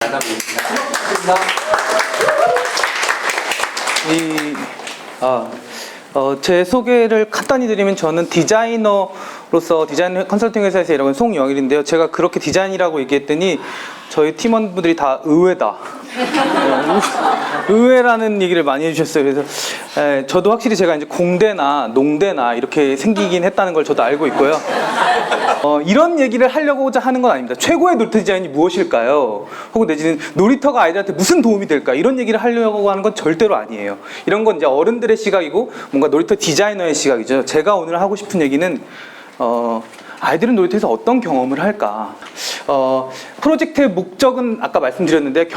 만나보겠습니다. 제 소개를 간단히 드리면 저는 디자이너로서 디자인 컨설팅 회사에서 일하고 있는 송영일인데요. 제가 그렇게 디자인이라고 얘기했더니 저희 팀원분들이 다 의외다. 의외라는 얘기를 많이 해주셨어요. 그래서 저도 확실히 제가 이제 공대나 농대나 이렇게 생기긴 했다는 걸 저도 알고 있고요. 이런 얘기를 하려고자 하는 건 아닙니다. 최고의 놀이터 디자인이 무엇일까요? 혹은 내지는 놀이터가 아이들한테 무슨 도움이 될까? 이런 얘기를 하려고 하는 건 절대로 아니에요. 이런 건 이제 어른들의 시각이고 뭔가 놀이터 디자이너의 시각이죠. 제가 오늘 하고 싶은 얘기는 아이들은 놀이터에서 어떤 경험을 할까? 프로젝트의 목적은 아까 말씀드렸는데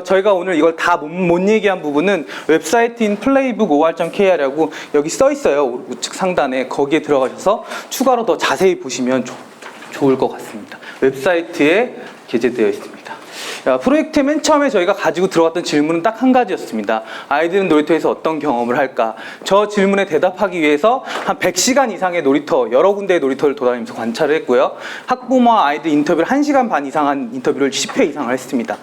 저희가 오늘 이걸 다 못 얘기한 부분은 웹사이트인 playbook.or.kr이라고 여기 써 있어요. 우측 상단에 거기에 들어가셔서 추가로 더 자세히 보시면 좋을 것 같습니다. 웹사이트에 게재되어 있습니다. 프로젝트 맨 처음에 저희가 가지고 들어갔던 질문은 딱 한 가지였습니다. 아이들은 놀이터에서 어떤 경험을 할까? 저 질문에 대답하기 위해서 한 100시간 이상의 놀이터, 여러 군데의 놀이터를 돌아다니면서 관찰을 했고요. 학부모와 아이들 인터뷰를 1시간 반 이상 한 인터뷰를 10회 이상을 했습니다.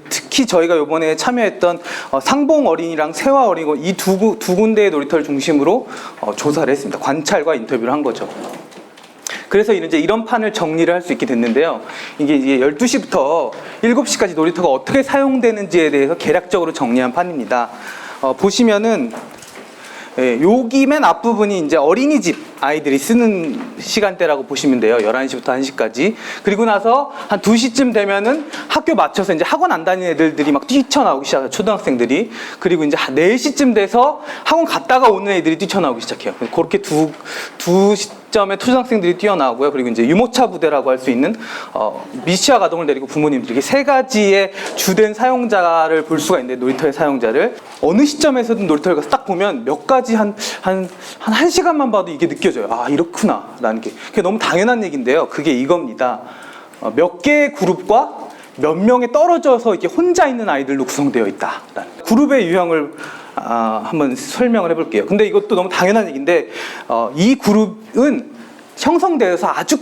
특히 저희가 이번에 참여했던 상봉 어린이랑 세화 어린이 이 두 군데의 놀이터를 중심으로 조사를 했습니다. 관찰과 인터뷰를 한 거죠. 그래서 이제 이런 판을 정리를 할 수 있게 됐는데요. 이게 이제 12시부터 7시까지 놀이터가 어떻게 사용되는지에 대해서 개략적으로 정리한 판입니다. 보시면은 여기 맨 앞부분이 이제 어린이집 아이들이 쓰는 시간대라고 보시면 돼요. 11시부터 1시까지. 그리고 나서 한 2시쯤 되면은 학교 맞춰서 이제 학원 안 다니는 애들이 막 뛰쳐나오기 시작해요. 초등학생들이. 그리고 이제 4시쯤 돼서 학원 갔다가 오는 애들이 뛰쳐나오기 시작해요. 그렇게 두 시점에 초등학생들이 뛰어나오고요. 그리고 이제 유모차 부대라고 할 수 있는 미취학 아동을 데리고 부모님들이 이렇게 세 가지의 주된 사용자를 볼 수가 있는데 놀이터의 사용자를 어느 시점에서든 놀이터를 가서 딱 보면 몇 가지 한 1시간만 봐도 이게 느껴져요. 아, 이렇구나 라는 게. 그게 너무 당연한 얘기인데요. 그게 이겁니다. 몇 개의 그룹과 몇 명에 떨어져서 이렇게 혼자 있는 아이들로 구성되어 있다. 그룹의 유형을 한번 설명을 해볼게요. 근데 이것도 너무 당연한 얘기인데 이 그룹은 형성되어서 아주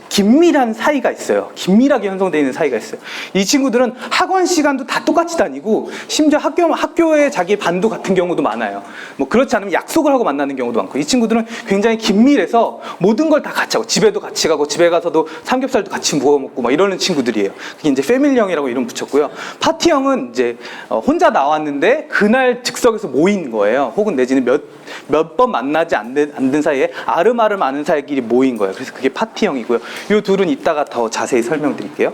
긴밀한 사이가 있어요. 긴밀하게 형성되어 있는 사이가 있어요. 이 친구들은 학원 시간도 다 똑같이 다니고 심지어 학교에 자기 반도 같은 경우도 많아요. 뭐 그렇지 않으면 약속을 하고 만나는 경우도 많고 이 친구들은 굉장히 긴밀해서 모든 걸 다 같이 하고 집에도 같이 가고 집에 가서도 삼겹살도 같이 구워 먹고 막 이러는 친구들이에요. 그게 이제 패밀리형이라고 이름 붙였고요. 파티형은 이제 혼자 나왔는데 그날 즉석에서 모인 거예요. 혹은 내지는 몇 번 만나지 않는 사이에 아름아름 아는 사이끼리 모인 거예요. 그래서 그게 파티형이고요. 이 둘은 이따가 더 자세히 설명드릴게요.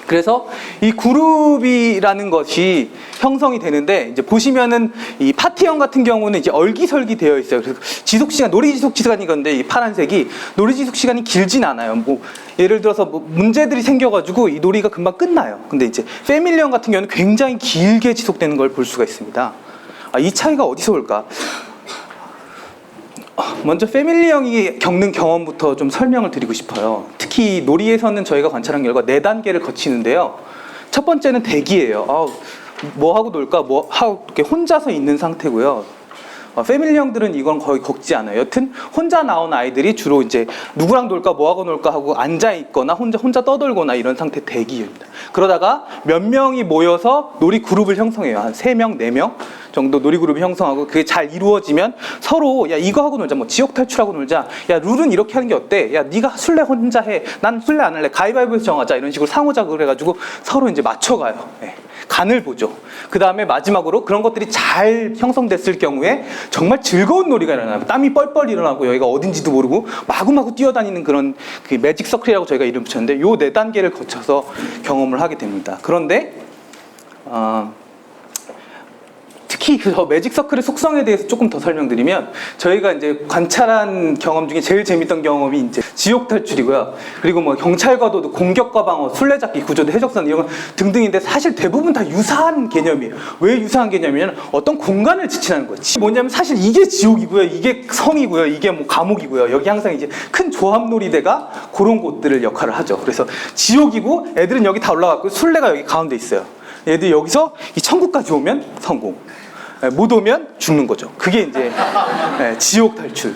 그래서 이 그룹이라는 것이 형성이 되는데 이제 보시면은 이 파티형 같은 경우는 이제 얼기설기 되어 있어요. 그래서 놀이 지속 시간이 건데 이 파란색이 놀이 지속 시간이 길진 않아요. 뭐 예를 들어서 뭐 문제들이 생겨가지고 이 놀이가 금방 끝나요. 근데 이제 패밀리형 같은 경우는 굉장히 길게 지속되는 걸 볼 수가 있습니다. 이 차이가 어디서 올까? 먼저 패밀리형이 겪는 경험부터 좀 설명을 드리고 싶어요. 특히 놀이에서는 저희가 관찰한 결과 4단계를 거치는데요. 첫 번째는 대기예요. 뭐 하고 놀까? 뭐 하고 이렇게 혼자서 있는 상태고요. 패밀리형들은 이건 거의 겪지 않아요. 여튼 혼자 나온 아이들이 주로 이제 누구랑 놀까 뭐 하고 놀까 하고 앉아 있거나 혼자 떠돌거나 이런 상태 대기입니다. 그러다가 몇 명이 모여서 놀이 그룹을 형성해요. 한 3명, 4명 정도 놀이 그룹을 형성하고 그게 잘 이루어지면 서로 야 이거 하고 놀자, 뭐 지옥 탈출하고 놀자, 야 룰은 이렇게 하는 게 어때? 야 네가 술래 혼자 해, 난 술래 안 할래, 가위바위보에서 정하자 이런 식으로 상호작용을 해가지고 서로 이제 맞춰가요. 간을 보죠. 그 다음에 마지막으로 그런 것들이 잘 형성됐을 경우에 정말 즐거운 놀이가 일어나요. 땀이 뻘뻘 일어나고 여기가 어딘지도 모르고 마구마구 뛰어다니는 그런 그 매직 서클이라고 저희가 이름 붙였는데 요 4단계를 거쳐서 경험을 하게 됩니다. 그런데 특히 그 매직 서클의 속성에 대해서 조금 더 설명드리면 저희가 이제 관찰한 경험 중에 제일 재밌던 경험이 이제 지옥 탈출이고요. 그리고 뭐 경찰과도 공격과 방어, 술래잡기, 구조대, 해적선 이런 거 등등인데 사실 대부분 다 유사한 개념이에요. 왜 유사한 개념이냐면 어떤 공간을 지칭하는 거예요. 뭐냐면 사실 이게 지옥이고요, 이게 성이고요, 이게 뭐 감옥이고요. 여기 항상 이제 큰 조합놀이대가 그런 곳들을 역할을 하죠. 그래서 지옥이고 애들은 여기 다 올라갔고 술래가 여기 가운데 있어요. 애들이 여기서 이 천국까지 오면 성공, 못 오면 죽는 거죠. 그게 이제 지옥 탈출.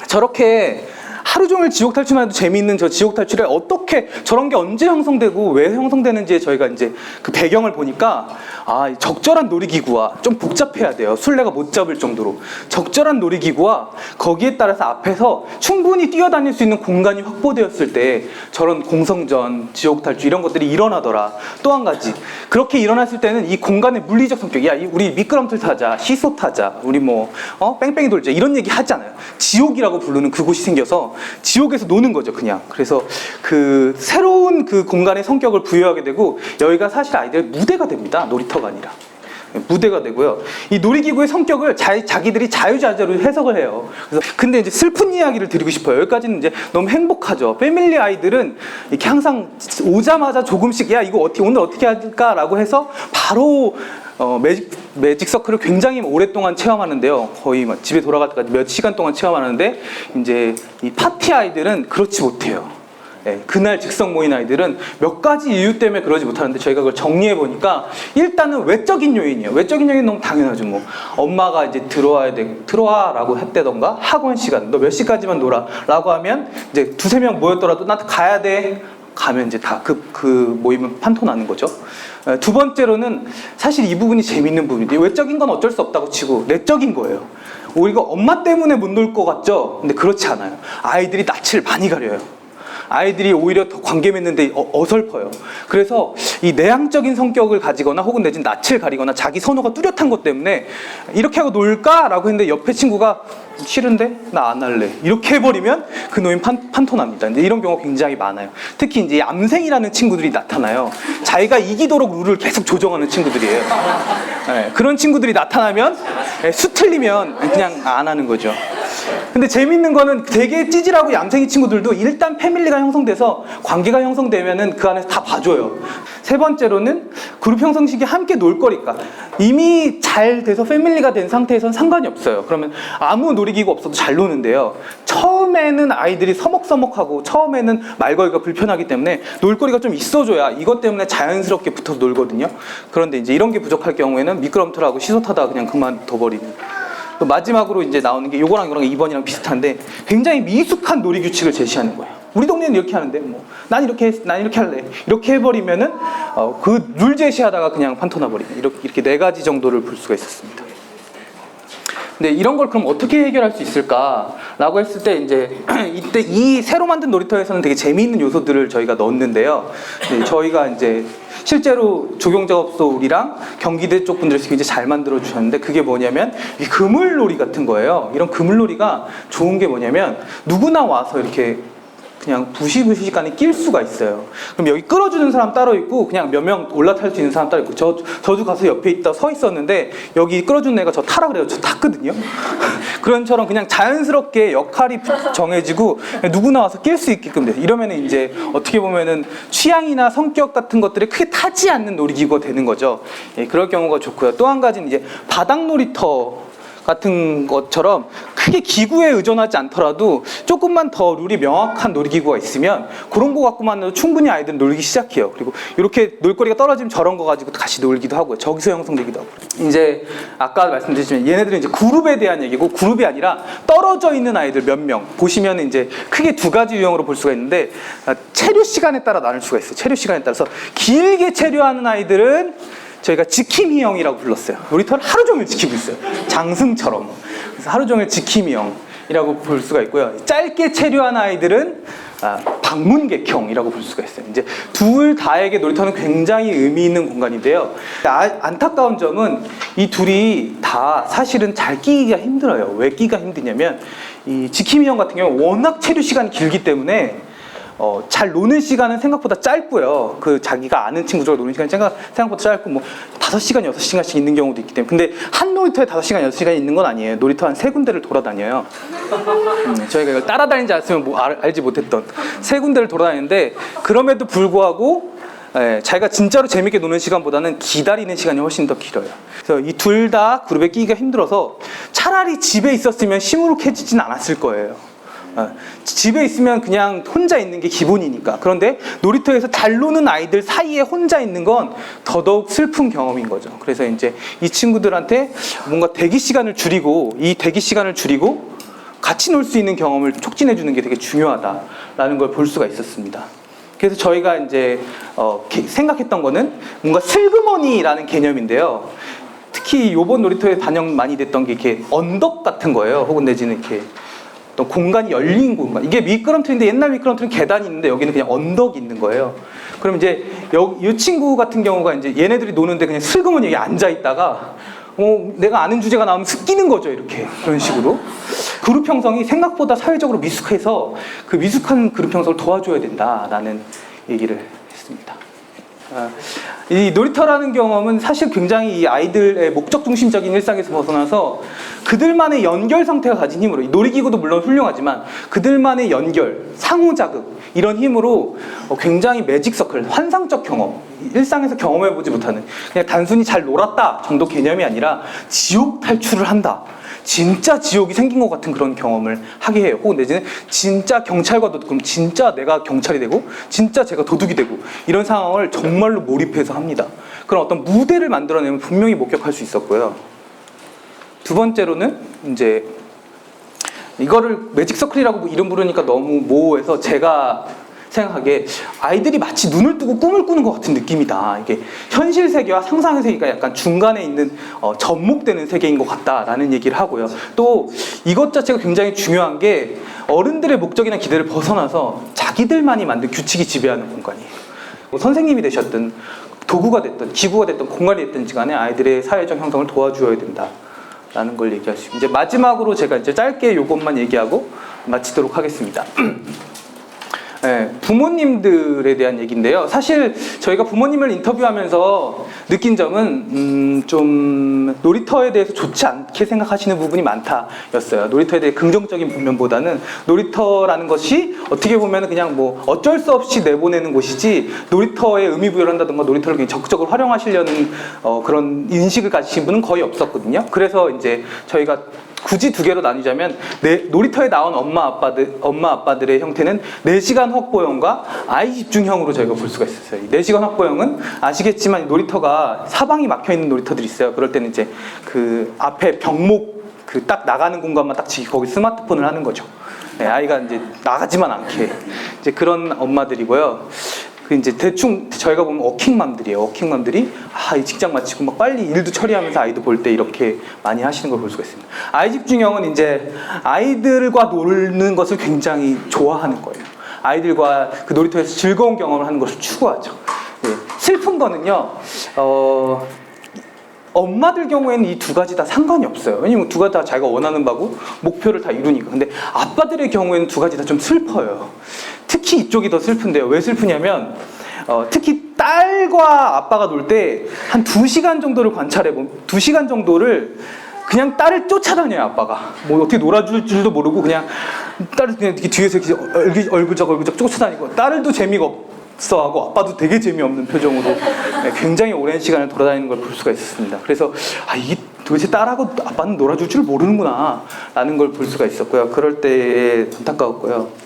저렇게 하루 종일 지옥 탈출만 해도 재미있는 저 지옥 탈출에 어떻게 저런 게 언제 형성되고 왜 형성되는지에 저희가 이제 그 배경을 보니까 적절한 놀이기구와 좀 복잡해야 돼요. 술래가 못 잡을 정도로 적절한 놀이기구와 거기에 따라서 앞에서 충분히 뛰어다닐 수 있는 공간이 확보되었을 때 저런 공성전, 지옥 탈출 이런 것들이 일어나더라. 또 한 가지 그렇게 일어났을 때는 이 공간의 물리적 성격, 우리 미끄럼틀 타자, 시소 타자, 우리 뺑뺑이 돌자 이런 얘기 하잖아요. 지옥이라고 부르는 그곳이 생겨서 지옥에서 노는 거죠, 그냥. 그래서 그 새로운 그 공간의 성격을 부여하게 되고 여기가 사실 아이들의 무대가 됩니다. 놀이터가 아니라. 무대가 되고요. 이 놀이기구의 성격을 자기들이 자유자재로 해석을 해요. 그래서 근데 이제 슬픈 이야기를 드리고 싶어요. 여기까지는 이제 너무 행복하죠. 패밀리 아이들은 이렇게 항상 오자마자 조금씩 이거 오늘 어떻게 할까라고 해서 바로 매직 서클을 굉장히 오랫동안 체험하는데요. 거의 집에 돌아갈 때까지 몇 시간 동안 체험하는데 이제 이 파티 아이들은 그렇지 못해요. 그날 즉석 모인 아이들은 몇 가지 이유 때문에 그러지 못하는데 저희가 그걸 정리해 보니까 일단은 외적인 요인이에요. 외적인 요인은 너무 당연하죠. 엄마가 이제 들어와라고 했다던가 학원 시간 너 몇 시까지만 놀아 라고 하면 이제 두세 명 모였더라도 나 가야 돼 가면 이제 다 그 모임은 판토 나는 거죠. 두 번째로는 사실 이 부분이 재밌는 부분인데 외적인 건 어쩔 수 없다고 치고 내적인 거예요. 이거 엄마 때문에 못 놀 것 같죠? 근데 그렇지 않아요. 아이들이 낯을 많이 가려요. 아이들이 오히려 더 관계 맺는데 어설퍼요. 그래서 이 내향적인 성격을 가지거나 혹은 내지는 낯을 가리거나 자기 선호가 뚜렷한 것 때문에 이렇게 하고 놀까라고 했는데 옆에 친구가 싫은데 나 안 할래 이렇게 해버리면 그 놈이 판토 납니다. 근데 이런 경우가 굉장히 많아요. 특히 이제 암생이라는 친구들이 나타나요. 자기가 이기도록 룰을 계속 조정하는 친구들이에요. 그런 친구들이 나타나면 수 틀리면 그냥 안 하는 거죠. 근데 재밌는 거는 되게 찌질하고 얌생이 친구들도 일단 패밀리가 형성돼서 관계가 형성되면은 그 안에서 다 봐줘요. 세 번째로는 그룹 형성 시기에 함께 놀 거니까 이미 잘 돼서 패밀리가 된 상태에서는 상관이 없어요. 그러면 아무 놀이기구 없어도 잘 노는데요. 처음에는 아이들이 서먹서먹하고 처음에는 말 걸기가 불편하기 때문에 놀거리가 좀 있어줘야 이것 때문에 자연스럽게 붙어서 놀거든요. 그런데 이제 이런 게 부족할 경우에는 미끄럼틀하고 시소 타다가 그냥 그만둬버리는. 마지막으로 이제 나오는 게 요거랑 2번이랑 비슷한데 굉장히 미숙한 놀이 규칙을 제시하는 거예요. 우리 동네는 이렇게 하는데 난 이렇게 할래 이렇게 해버리면은 그 룰 제시하다가 그냥 판토 나버리는 이렇게 4가지 정도를 볼 수가 있었습니다. 근데 이런 걸 그럼 어떻게 해결할 수 있을까라고 했을 때 이제 이때 이 새로 만든 놀이터에서는 되게 재미있는 요소들을 저희가 넣었는데요. 저희가 이제 실제로 조경작업소울이랑 경기대 쪽 분들이 굉장히 잘 만들어 주셨는데 그게 뭐냐면 이 그물놀이 같은 거예요. 이런 그물놀이가 좋은 게 뭐냐면 누구나 와서 이렇게 그냥 부시간에 낄 수가 있어요. 그럼 여기 끌어주는 사람 따로 있고 그냥 몇 명 올라탈 수 있는 사람 따로 있고 저도 가서 옆에 있다 서 있었는데 여기 끌어주는 애가 저 타라 그래요. 저 탔거든요. 그런 처럼 그냥 자연스럽게 역할이 정해지고 누구나 와서 낄 수 있게끔 돼요. 이러면은 이제 어떻게 보면은 취향이나 성격 같은 것들이 크게 타지 않는 놀이기구가 되는 거죠. 그럴 경우가 좋고요. 또 한 가지는 이제 바닥 놀이터 같은 것처럼 크게 기구에 의존하지 않더라도 조금만 더 룰이 명확한 놀이기구가 있으면 그런 거 갖고만 해도 충분히 아이들은 놀기 시작해요. 그리고 이렇게 놀거리가 떨어지면 저런 거 가지고 다시 놀기도 하고요. 저기서 형성되기도 하고. 이제 아까 말씀드렸지만 얘네들은 이제 그룹에 대한 얘기고 그룹이 아니라 떨어져 있는 아이들 몇 명 보시면 이제 크게 2가지 유형으로 볼 수가 있는데 체류 시간에 따라 나눌 수가 있어요. 체류 시간에 따라서 길게 체류하는 아이들은 저희가 지킴이형이라고 불렀어요. 놀이터를 하루 종일 지키고 있어요. 장승처럼. 그래서 하루 종일 지킴이형이라고 볼 수가 있고요. 짧게 체류한 아이들은 방문객형이라고 볼 수가 있어요. 이제 둘 다에게 놀이터는 굉장히 의미 있는 공간인데요. 안타까운 점은 이 둘이 다 사실은 잘 끼기가 힘들어요. 왜 끼기가 힘드냐면 이 지킴이형 같은 경우는 워낙 체류 시간이 길기 때문에 잘 노는 시간은 생각보다 짧고요. 자기가 아는 친구들과 노는 시간이 생각보다 짧고 5시간, 6시간씩 있는 경우도 있기 때문에. 근데 한 놀이터에 5시간, 6시간이 있는 건 아니에요. 놀이터 한 3군데를 돌아다녀요. 저희가 이걸 따라다니지 않았으면 알지 못했던 3군데를 돌아다니는데 그럼에도 불구하고 자기가 진짜로 재밌게 노는 시간보다는 기다리는 시간이 훨씬 더 길어요. 그래서 이 둘 다 그룹에 끼기가 힘들어서 차라리 집에 있었으면 시무룩해지진 않았을 거예요. 집에 있으면 그냥 혼자 있는 게 기본이니까. 그런데 놀이터에서 잘 노는 아이들 사이에 혼자 있는 건 더더욱 슬픈 경험인 거죠. 그래서 이제 이 친구들한테 뭔가 대기 시간을 줄이고 같이 놀 수 있는 경험을 촉진해 주는 게 되게 중요하다라는 걸 볼 수가 있었습니다. 그래서 저희가 이제 생각했던 거는 뭔가 슬그머니라는 개념인데요. 특히 요번 놀이터에 반영 많이 됐던 게 이렇게 언덕 같은 거예요. 혹은 내지는 이렇게 어떤 공간이 열린 공간. 이게 미끄럼틀인데 옛날 미끄럼틀은 계단이 있는데 여기는 그냥 언덕이 있는 거예요. 그럼 이제 이 친구 같은 경우가 이제 얘네들이 노는데 그냥 슬그머니 여기 앉아 있다가 내가 아는 주제가 나오면 습기는 거죠. 이렇게 그런 식으로 그룹 형성이 생각보다 사회적으로 미숙해서 그 미숙한 그룹 형성을 도와줘야 된다라는 얘기를 했습니다. 이 놀이터라는 경험은 사실 굉장히 이 아이들의 목적 중심적인 일상에서 벗어나서 그들만의 연결 상태가 가진 힘으로, 이 놀이기구도 물론 훌륭하지만 그들만의 연결, 상호자극 이런 힘으로 굉장히 매직서클, 환상적 경험, 일상에서 경험해보지 못하는 그냥 단순히 잘 놀았다 정도 개념이 아니라 지옥 탈출을 한다, 진짜 지옥이 생긴 것 같은 그런 경험을 하게 해요. 혹은 내지는 진짜 경찰과도, 그럼 진짜 내가 경찰이 되고 진짜 제가 도둑이 되고 이런 상황을 정말로 몰입해서 합니다. 그런 어떤 무대를 만들어내면 분명히 목격할 수 있었고요. 두 번째로는 이제 이거를 매직서클이라고 이름 부르니까 너무 모호해서 제가 생각하기에 아이들이 마치 눈을 뜨고 꿈을 꾸는 것 같은 느낌이다. 이게 현실 세계와 상상의 세계가 약간 중간에 있는 접목되는 세계인 것 같다라는 얘기를 하고요. 또 이것 자체가 굉장히 중요한 게 어른들의 목적이나 기대를 벗어나서 자기들만이 만든 규칙이 지배하는 공간이에요. 선생님이 되셨든 도구가 됐든 기구가 됐든 공간이 됐든지 간에 아이들의 사회적 형성을 도와주어야 된다라는 걸 얘기할 수 있고, 이제 마지막으로 제가 이제 짧게 이것만 얘기하고 마치도록 하겠습니다. 네, 부모님들에 대한 얘기인데요. 사실 저희가 부모님을 인터뷰하면서 느낀 점은 좀 놀이터에 대해서 좋지 않게 생각하시는 부분이 많다였어요. 놀이터에 대해 긍정적인 면보다는 놀이터라는 것이 어떻게 보면 그냥 뭐 어쩔 수 없이 내보내는 곳이지 놀이터에 의미 부여를 한다든가 놀이터를 굉장히 적극적으로 활용하시려는 그런 인식을 가지신 분은 거의 없었거든요. 그래서 이제 저희가 굳이 두 개로 나누자면 놀이터에 나온 엄마 아빠들의 형태는 4시간 확보형과 아이 집중형으로 저희가 볼 수가 있었어요. 이 4시간 확보형은 아시겠지만 사방이 사방이 막혀 있는 놀이터들이 있어요. 그럴 때는 이제 그 앞에 병목 그 딱 나가는 공간만 딱 지키고 거기 스마트폰을 하는 거죠. 네, 아이가 이제 나가지만 않게 이제 그런 엄마들이고요. 그 이제 대충 저희가 보면 워킹맘들이에요. 워킹맘들이 이 직장 마치고 막 빨리 일도 처리하면서 아이도 볼 때 이렇게 많이 하시는 걸 볼 수가 있습니다. 아이 집중형은 이제 아이들과 노는 것을 굉장히 좋아하는 거예요. 아이들과 그 놀이터에서 즐거운 경험을 하는 것을 추구하죠. 네. 슬픈 거는요. 엄마들 경우에는 이 두 가지 다 상관이 없어요. 왜냐면 두 가지 다 자기가 원하는 바고 목표를 다 이루니까. 근데 아빠들의 경우에는 두 가지 다 좀 슬퍼요. 특히 이쪽이 더 슬픈데요. 왜 슬프냐면 특히 딸과 아빠가 놀 때 한 2시간 정도를 관찰해보면 2시간 정도를 그냥 딸을 쫓아다녀요. 아빠가 뭐 어떻게 놀아줄 줄도 모르고 그냥 딸을 그냥 뒤에서 이렇게 얼굴적 쫓아다니고, 딸도 재미가 없어하고 아빠도 되게 재미없는 표정으로 굉장히 오랜 시간을 돌아다니는 걸 볼 수가 있었습니다. 그래서 이게 도대체 딸하고 아빠는 놀아줄 줄 모르는구나 라는 걸 볼 수가 있었고요. 그럴 때 안타까웠고요.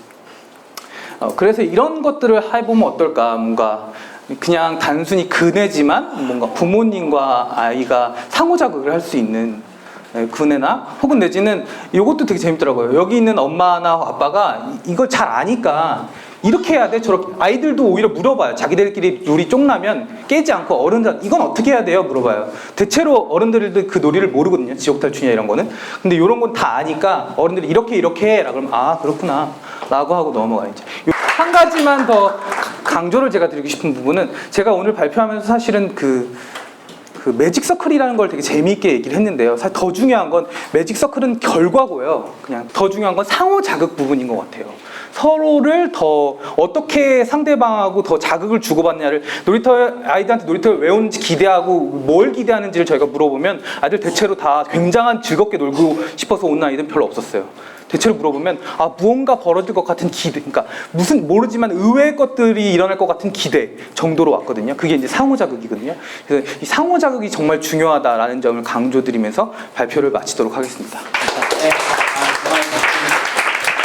그래서 이런 것들을 해보면 어떨까. 뭔가 그냥 단순히 그네지만 뭔가 부모님과 아이가 상호자극을 할 수 있는 그네나 혹은 내지는 이것도 되게 재밌더라고요. 여기 있는 엄마나 아빠가 이걸 잘 아니까 이렇게 해야 돼? 저렇게. 아이들도 오히려 물어봐요. 자기들끼리 룰이 쫑나면 깨지 않고 어른들 이건 어떻게 해야 돼요? 물어봐요. 대체로 어른들도 그 놀이를 모르거든요. 지옥탈출이나 이런 거는. 근데 이런 건 다 아니까 어른들이 이렇게 해. 라 그러면 그렇구나 라고 하고 넘어가야죠. 한 가지만 더 강조를 제가 드리고 싶은 부분은, 제가 오늘 발표하면서 사실은 그 매직서클이라는 걸 되게 재미있게 얘기를 했는데요. 사실 더 중요한 건 매직서클은 결과고요. 그냥 더 중요한 건 상호자극 부분인 것 같아요. 서로를 더 어떻게 상대방하고 더 자극을 주고받냐를 아이들한테 놀이터에 왜 오는지 기대하고 뭘 기대하는지를 저희가 물어보면 아이들 대체로 다 굉장한 즐겁게 놀고 싶어서 오는 아이들은 별로 없었어요. 대체로 물어보면 무언가 벌어질 것 같은 기대, 그러니까 무슨 모르지만 의외의 것들이 일어날 것 같은 기대 정도로 왔거든요. 그게 이제 상호자극이거든요. 그래서 이 상호자극이 정말 중요하다라는 점을 강조드리면서 발표를 마치도록 하겠습니다. 감사합니다.